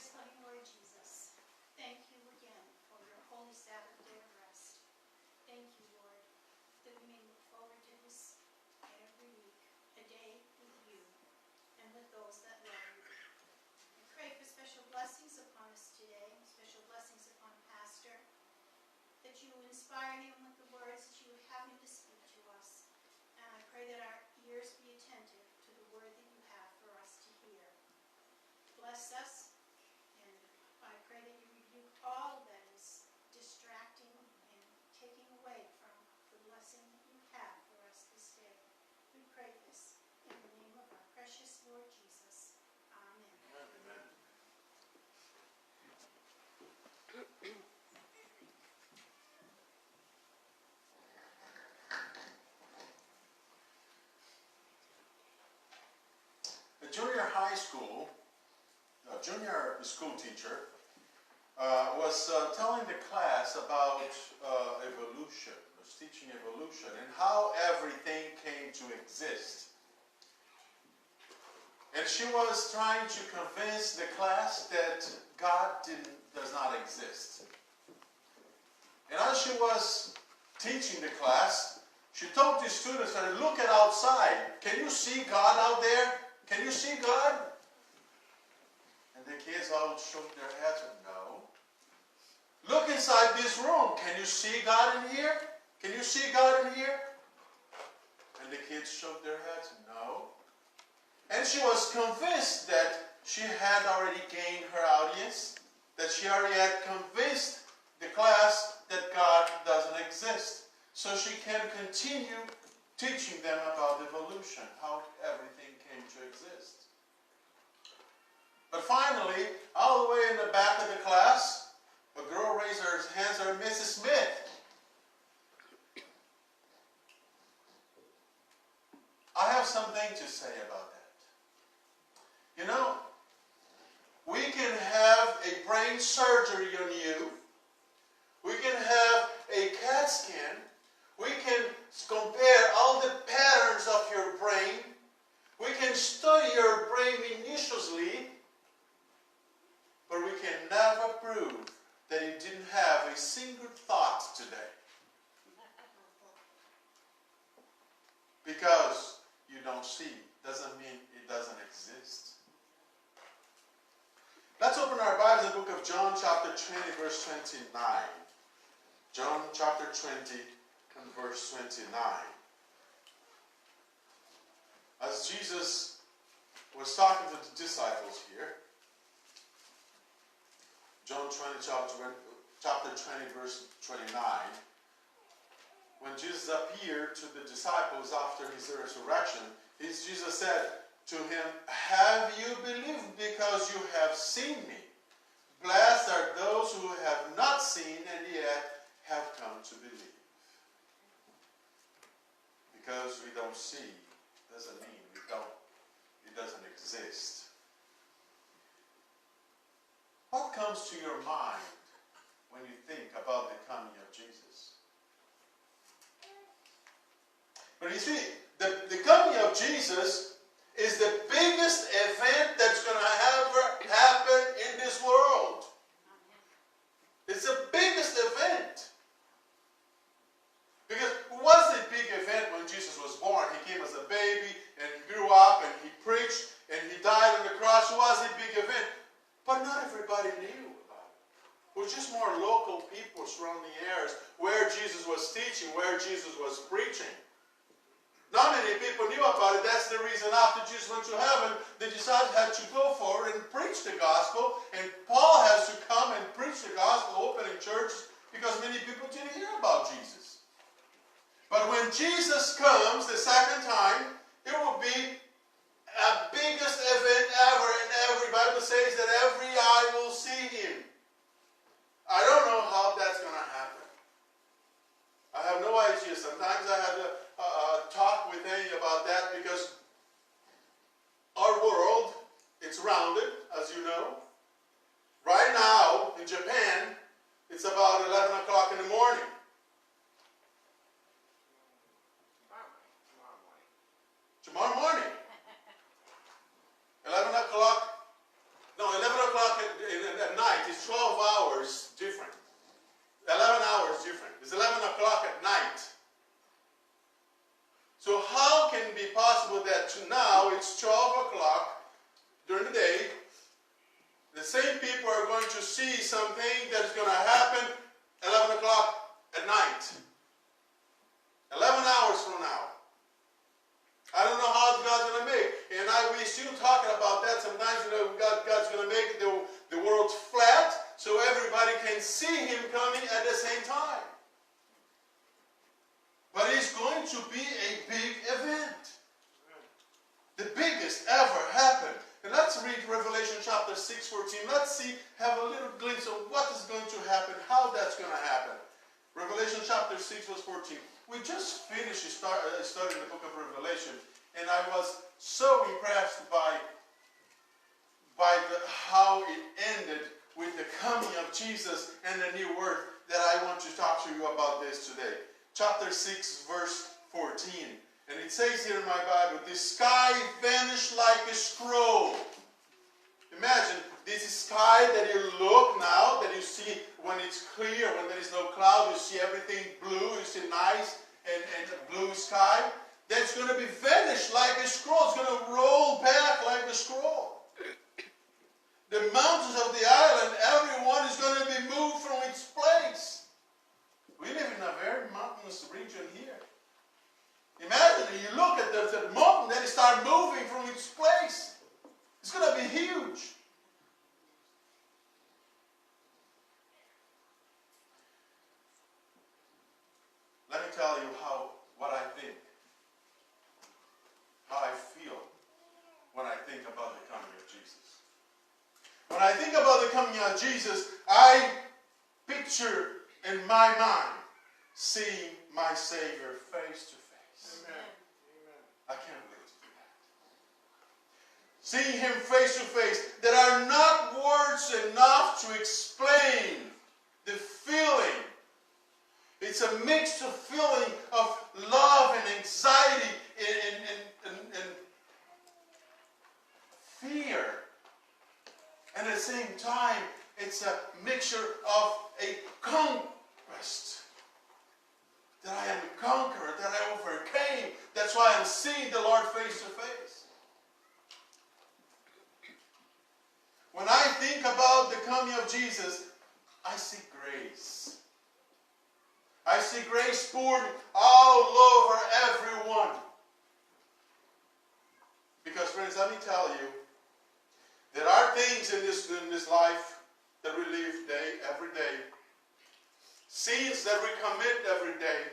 Gracious, loving Lord Jesus, thank you again for your holy Sabbath day of rest. Thank you, Lord, that we may look forward to this every week, a day with you and with those that love you. I pray for special blessings upon us today, special blessings upon Pastor, that you inspire him with the words that you would have him to speak to us. And I pray that our ears be attentive to the word that you have for us to hear. Bless us. I pray that you rebuke all that is distracting and taking away from the blessing that you have for us this day. We pray this in the name of our precious Lord Jesus. Amen. Amen. The junior high school, junior school teacher was telling the class about evolution, was teaching evolution and how everything came to exist. And she was trying to convince the class that God does not exist. And as she was teaching the class, she told the students, look at outside. Can you see God out there? Can you see God? And the kids all shook their heads and no. Look inside this room. Can you see God in here? Can you see God in here? And the kids shook their heads, no. And she was convinced that she had already gained her audience, that she already had convinced the class that God doesn't exist. So she can continue teaching them about evolution, how everything came to exist. But finally, all the way in the back of the class, a girl raised her hands, her Mrs. Smith. I have something to say about that. You know, we can have a brain surgery on you. We can have a CAT scan. We can compare all the patterns of your brain. We can study your brain minutiously. But we can never prove that you didn't have a single thought today. Because you don't see doesn't mean it doesn't exist. Let's open our Bibles in the book of John chapter 20 verse 29. John chapter 20 and verse 29. As Jesus was talking to the disciples here, John 20 chapter 20 verse 29, when Jesus appeared to the disciples after his resurrection, Jesus said to him, have you believed because you have seen me? Blessed are those who have not seen and yet have come to believe. Because we don't see doesn't mean it doesn't exist. What comes to your mind when you think about the coming of Jesus? But you see, the coming of Jesus is the biggest event that's going to ever happen in this world. It's the biggest event. Because it was a big event when Jesus was born. He came as a baby and he grew up and he preached and he died on the cross. It was a big event. But not everybody knew about it. It was just more local people surrounding the areas where Jesus was teaching, where Jesus was preaching. Not many people knew about it. That's the reason after Jesus went to heaven, the disciples had to go forward and preach the gospel. And Paul has to come and preach the gospel, opening churches, because many people didn't hear about Jesus. But when Jesus comes the second time, it will be the biggest event ever, and every Bible says that every eye will see him. I don't know how that's going to happen. I have no idea. Sometimes I have to talk with Amy about that because our world, it's rounded, as you know. Right now, in Japan, it's about 11 o'clock in the morning. Tomorrow morning. 11 o'clock. No, 11 o'clock in So how can it be possible that now it's 12 o'clock during the day, the same people are going to see something that is going to happen 11 o'clock at night? 11 hours from now. I don't know how God's going to make. And we still talking about that. Sometimes, God's going to make the world flat so everybody can see Him coming at the same time. But it's going to be a big event. The biggest ever happened. And let's read Revelation chapter 6:14. Let's have a little glimpse of what is going to happen, how that's going to happen. Revelation chapter 6 verse 14. We just finished studying the book of Revelation, and I was so impressed by how it ended with the coming of Jesus and the new earth that I want to talk to you about this today. Chapter 6 verse 14. And it says here in my Bible, the sky vanished like a scroll. Imagine this sky that you look now, that you see when it's clear, when there is no cloud, you see everything blue, you see nice and blue sky. That's going to be vanished like a scroll. It's going to roll back like a scroll. The mountains of the island, everyone is going to be moved from its place. We live in a very mountainous region here. Imagine you look at the mountain, then it starts moving from its place. It's going to be huge. Let me tell you what I think, how I feel when I think about the coming of Jesus. When I think about the coming of Jesus, I picture in my mind seeing my Savior face to face. Amen. I can't wait to do that. Seeing Him face to face. There are not words enough to explain the feeling. It's a mixed feeling of love and anxiety and fear. And at the same time, it's a mixture of a conquest. That I am a conqueror, that I overcame. That's why I'm seeing the Lord face to face. When I think about the coming of Jesus, I see grace. I see grace poured all over everyone. Because friends, let me tell you, there are things in this life that we live every day. Sins that we commit every day.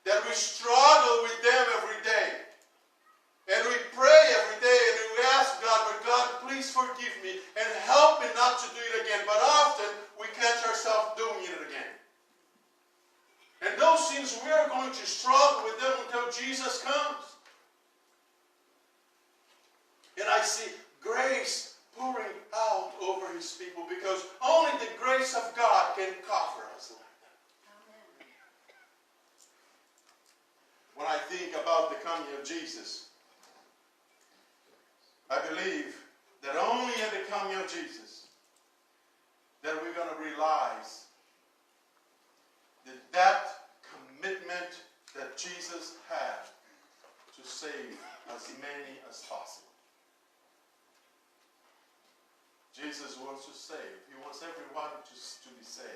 That we struggle with them every day. And we pray every day and we ask God, but God, please forgive me and help me not to do it again. But often we catch ourselves doing it again. And those sins, we are going to struggle with them until Jesus comes. And I see grace pouring out over His people because only the grace of God can cover us like that. Amen. When I think about the coming of Jesus, I believe that only at the coming of Jesus that we're going to realize that commitment that Jesus had to save as many as possible. Jesus wants to save. He wants everyone to be saved.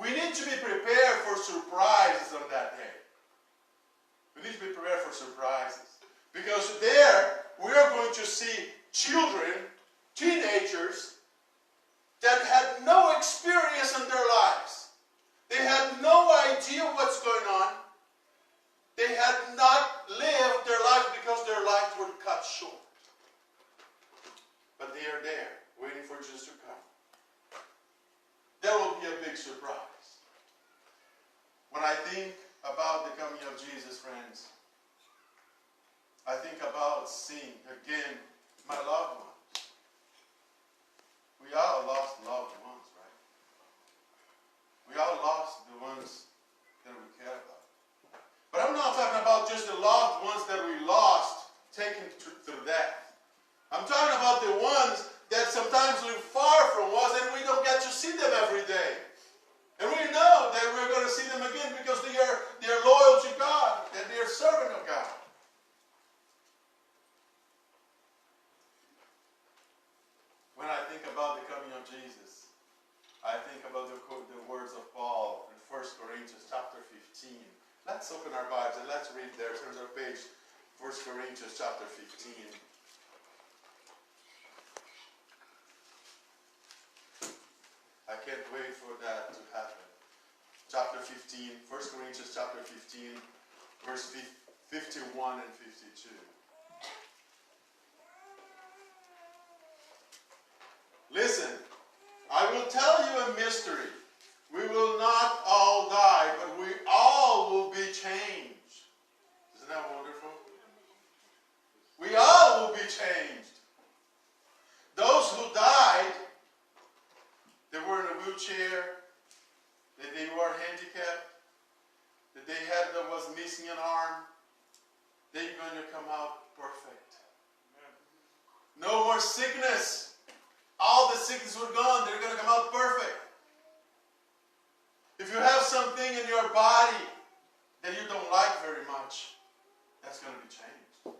We need to be prepared for surprises on that day. We need to be prepared for surprises. Because there, we are going to see children, teenagers, that had no experience in their lives. They had no idea what's going on. They had not lived their life because their lives were cut short. But they are there, waiting for Jesus to come. That will be a big surprise. When I think about the coming of Jesus, friends, I think about seeing again my loved ones. We all lost loved ones, right? We all lost the ones that we care about. But I'm not talking about just the loved ones that we lost, taken through death. I'm talking about the ones that sometimes live far from us and we don't get to see them every day. And we know that we're going to see them again because they are loyal to God, that let's read there. Turn our page. 1 Corinthians chapter 15. I can't wait for that to happen. Chapter 15, 1 Corinthians chapter 15, verse 51 and 52. Listen, I will tell you a mystery. We will not all die, but we all will be changed. Isn't that wonderful? We all will be changed. Those who died, they were in a wheelchair, that they were handicapped, that that was missing an arm, they're going to come out perfect. No more sickness. All the sickness were gone. They're going to come out perfect. If you have something in your body that you don't like very much, that's going to be changed.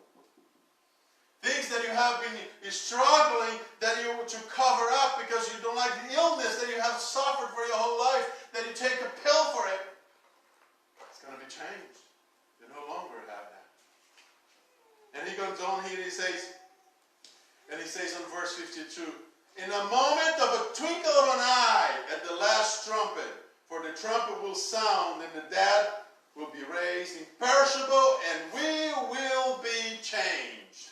Things that you have been struggling that you to cover up because you don't like the illness that you have suffered for your whole life, that you take a pill for it, it's going to be changed. You no longer have that. And he goes on here and he says in verse 52, in a moment of a twinkle of an eye at the last trumpet, for the trumpet will sound and the dead will be raised imperishable and we will be changed.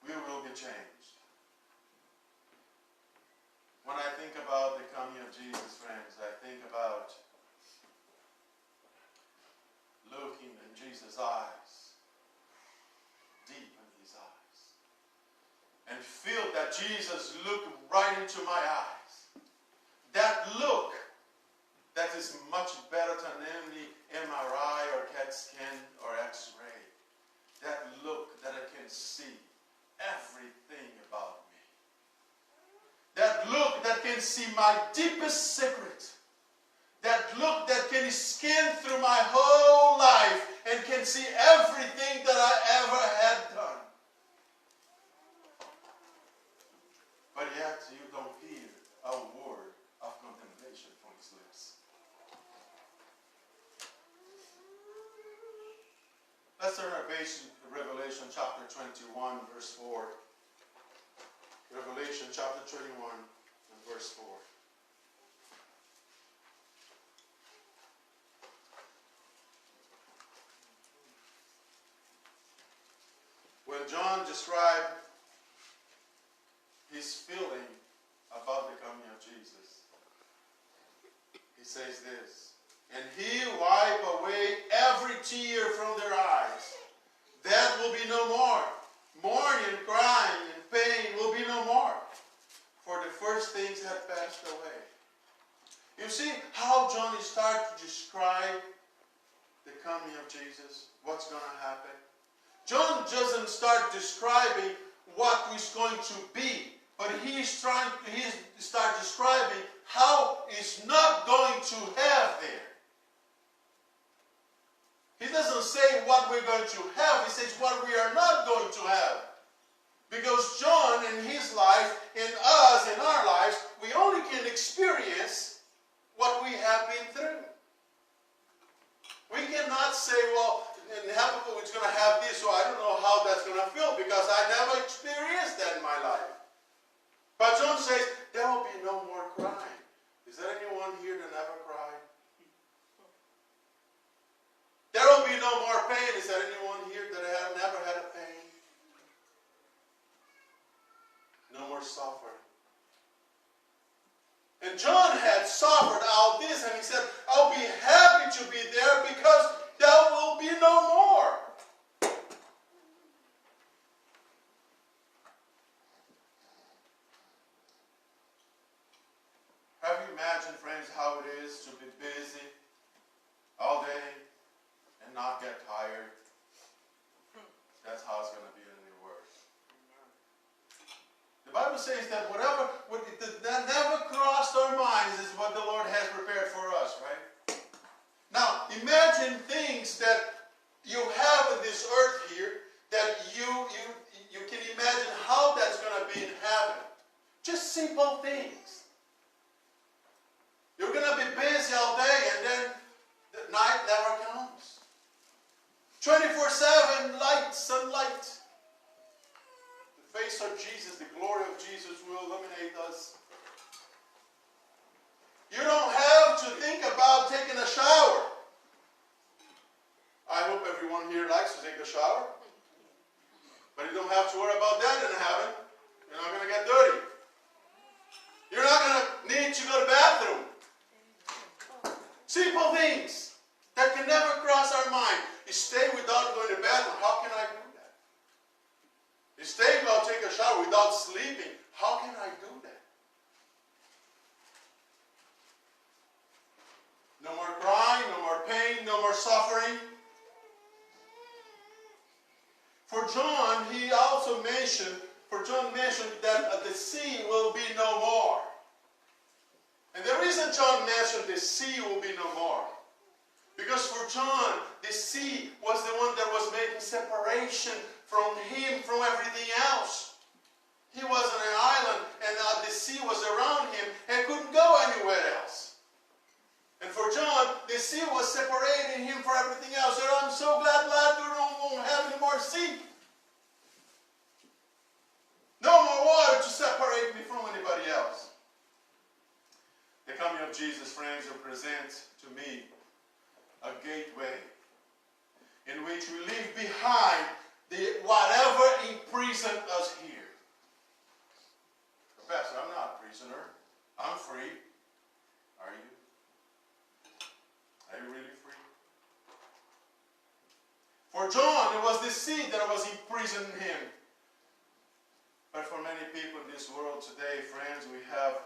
We will be changed. When I think about the coming of Jesus, friends, I think about looking in Jesus' eyes, deep in his eyes, and feel that Jesus looked right into my eyes. That look that is much better than any MRI or CAT scan or X-ray. That look that I can see everything about me. That look that can see my deepest secret. That look that can scan through my whole life and can see everything that I ever had done. But yet you don't hear a word of condemnation from his lips. Let's turn our page to Revelation chapter 21, verse 4. Revelation chapter 21 and verse 4. When John described his feeling about the coming of Jesus, he says this, and he wipe away every tear from their eyes. Death will be no more. Mourning, crying, and pain will be no more. For the first things have passed away. You see how John started to describe the coming of Jesus? What's going to happen? John doesn't start describing what is going to be, but he start describing how it's not going to have there. He doesn't say what we're going to have, he says what we are not going to have. Because John in his life, in us, in our lives, we only can experience what we have been through. We cannot say, well, in heaven it's going to have this, so I don't know how that's going to feel because I never experienced that in my life. But John says, there will be no more crying. Is there anyone here that never cried? There will be no more pain. Is there anyone here that have never had a pain? No more suffering. And John had suffered all this, and he said, I'll be happy to be there because there will be no more. Have you imagined, friends, how it is to be busy all day and not get tired? That's how it's going to be in the world. The Bible says that that never crossed our minds is what the Lord has prepared for us, right? Now, imagine things that you have in this earth here that you can imagine how that's going to be in heaven. Just simple things. You're going to be busy all day and then 24/7 light, sunlight. The face of Jesus, the glory of Jesus will illuminate us. You don't have to think about taking a shower. I hope everyone here likes to take a shower. But you don't have to worry about that in heaven. You're not going to get dirty. You're not going to need to go to the bathroom. Simple things that can never cross our mind. You stay without going to the bathroom. How can I do that? You stay without taking a shower, without sleeping. How can I do that? No more crying, no more pain, no more suffering. For John, he also mentioned that the sea will be no more. And the reason John mentioned the sea will be no more, because for John, the sea was the one that was making separation from him, from everything else. He was on an island, and the sea was around him, and couldn't go anywhere else. And for John, the sea was separating him from everything else. And I'm so glad we won't have any more sea. No more water to separate me from anybody else. The coming of Jesus, friends, represents to me a gateway in which we leave behind whatever imprisoned us here. Pastor, I'm not a prisoner. I'm free. Are you? Are you really free? For John, it was the sea that was imprisoning him. But for many people in this world today, friends, we have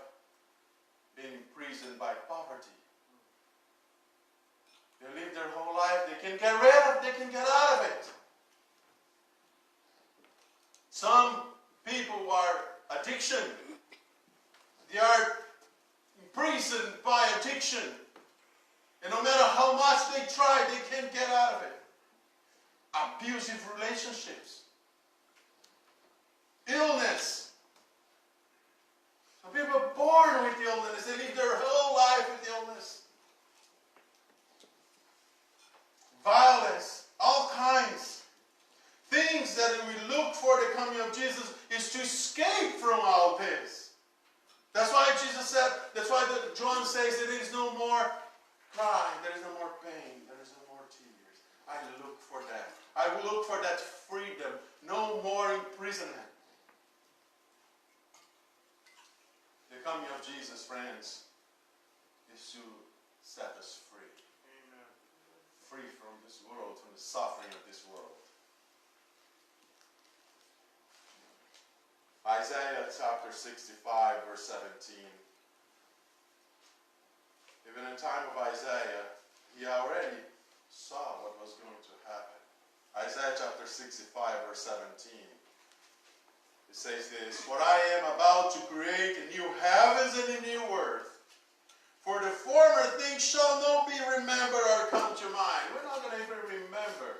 been imprisoned by poverty. They live their whole life, they can get rid of it, they can get out of it. Some people are addiction. They are imprisoned by addiction. And no matter how much they try, they can't get out of it. Abusive relationships. Illness. Some people are born with illness. They live their whole life with illness. Violence. All kinds. Things that we look for the coming of Jesus is to escape from all this. That's why Jesus said, that's why John says that there is no more crying, there is no more pain, there is no more tears. I look for that. I will look for that freedom. No more imprisonment. The coming of Jesus, friends, is to set us free. Amen. Free from this world, from the suffering of this world. Isaiah chapter 65, verse 17. Even in the time of Isaiah, he already saw what was going to happen. Isaiah chapter 65, verse 17. It says this, "For I am about to create a new heavens and a new earth. For the former things shall not be remembered or come to mind." We're not going to even remember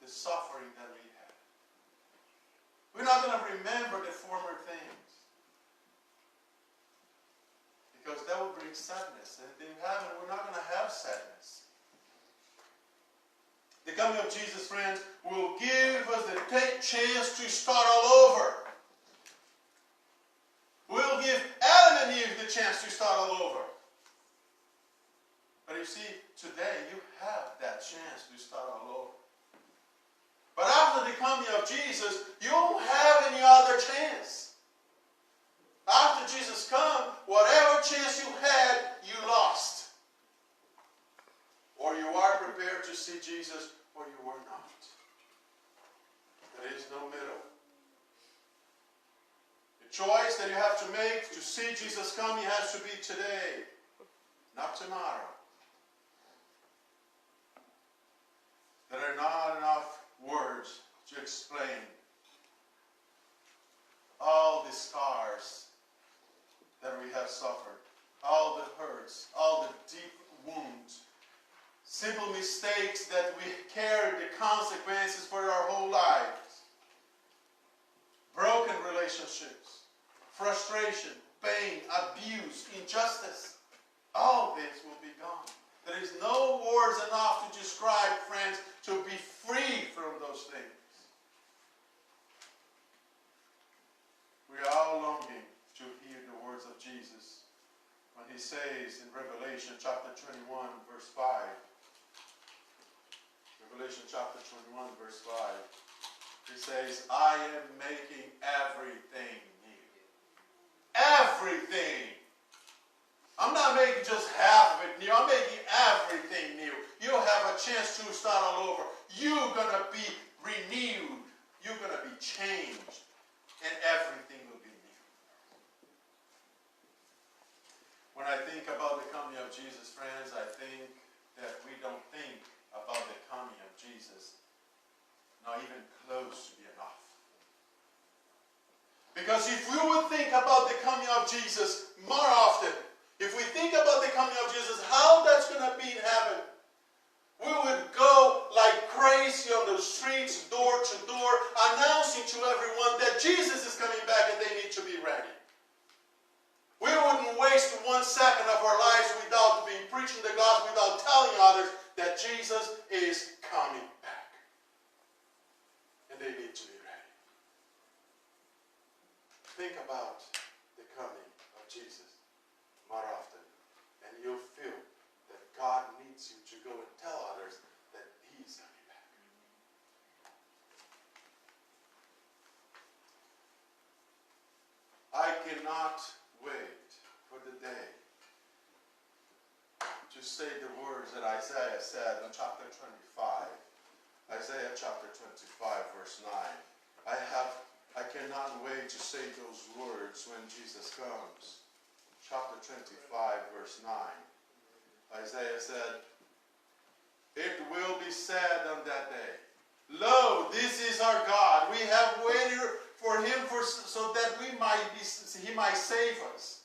the suffering that we had. We're not going to remember the former things. Because that will bring sadness. And in heaven, we're not going to have sadness. The coming of Jesus, friends, will give us the chance to start all over. We'll give Adam and Eve the chance to start all over. But you see, today you have that chance to start all over. But after the coming of Jesus, you don't have any other chance. After Jesus comes, whatever chance you had, you lost. Or you are prepared to see Jesus, or you were not. There is no middle. The choice that you have to make to see Jesus coming has to be today, not tomorrow. There are not enough words to explain all the scars that we have suffered, all the hurts, all the deep wounds, simple mistakes that we carry the consequences for our whole lives, broken relationships, frustration, pain, abuse, injustice. All this will be gone. There is no words enough to describe, friends, to be free says in Revelation chapter 21, verse 5. Revelation chapter 21, verse 5. He says, I am making everything new. Everything. I'm not making just half of it new. I'm making everything new. You'll have a chance to start all over. You're going to be renewed. You're going to be changed. And everything will be new. When I think about the coming of Jesus, friends, I think that we don't think about the coming of Jesus, not even close to be enough. Because if we would think about the coming of Jesus more often, if we think about the coming of Jesus, how that's going to be in heaven, we would go like crazy on the streets, door to door, announcing to everyone that Jesus is coming back and they need to be ready. We wouldn't waste 1 second of our lives without being preaching the gospel, without telling others that Jesus is coming back. And they need to be ready. Think about the coming of Jesus more often, and you'll feel that God needs you to go and tell others that He's coming back. I cannot wait for the day to say the words that Isaiah said in chapter 25. Isaiah chapter 25, verse 9. I cannot wait to say those words when Jesus comes. Chapter 25, verse 9. Isaiah said, it will be said on that day, lo, this is our God. We have waited for Him so that He might save us.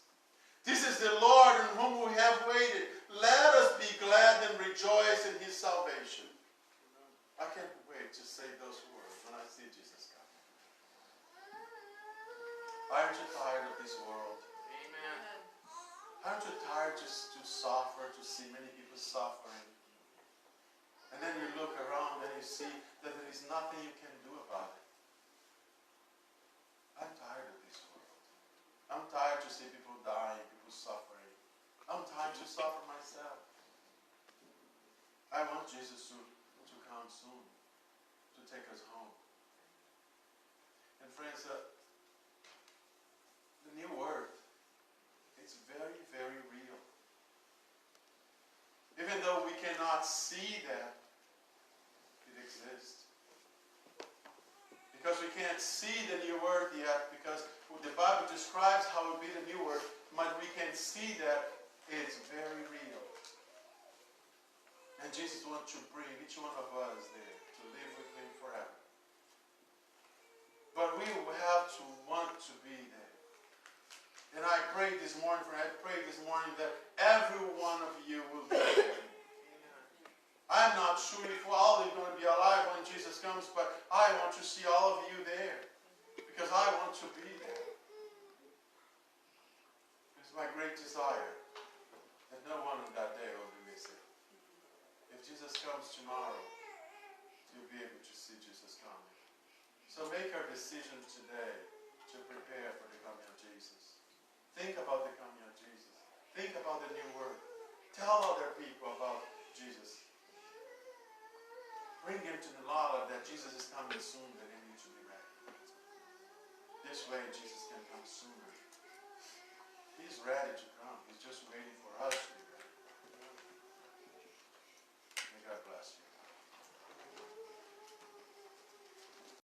This is the Lord in whom we have waited. Let us be glad and rejoice in His salvation. I can't wait to say those words when I see Jesus come. Aren't you tired of this world? Amen. Aren't you tired just to suffer, to see many people suffering? And then you look around and you see that there is nothing you can do about it. I'm tired of this world. I'm tired to see people dying, people suffering. I'm tired to suffer myself. I want Jesus to come soon, to take us home. And friends, the new earth, it's very, very real. Even though we cannot see that, it exists. Because we can't see the new earth yet, because the Bible describes how it will be the new earth, but we can see that it's very real. And Jesus wants to bring each one of us there to live with Him forever. But we have to want to be there. And I pray this morning that every one of you will be there. I'm not sure if we're all going to be alive when Jesus comes, but I want to see all of you there. Because I want to be there. It's my great desire that no one on that day will be missing. If Jesus comes tomorrow, you'll be able to see Jesus coming. So make our decision today to prepare for the coming of Jesus. Think about the coming of Jesus. Think about the new word. Tell other people about Jesus. Bring them to the knowledge that Jesus is coming soon, that they need to be ready. This way Jesus can come sooner. He's ready to come. He's just waiting for us to be ready.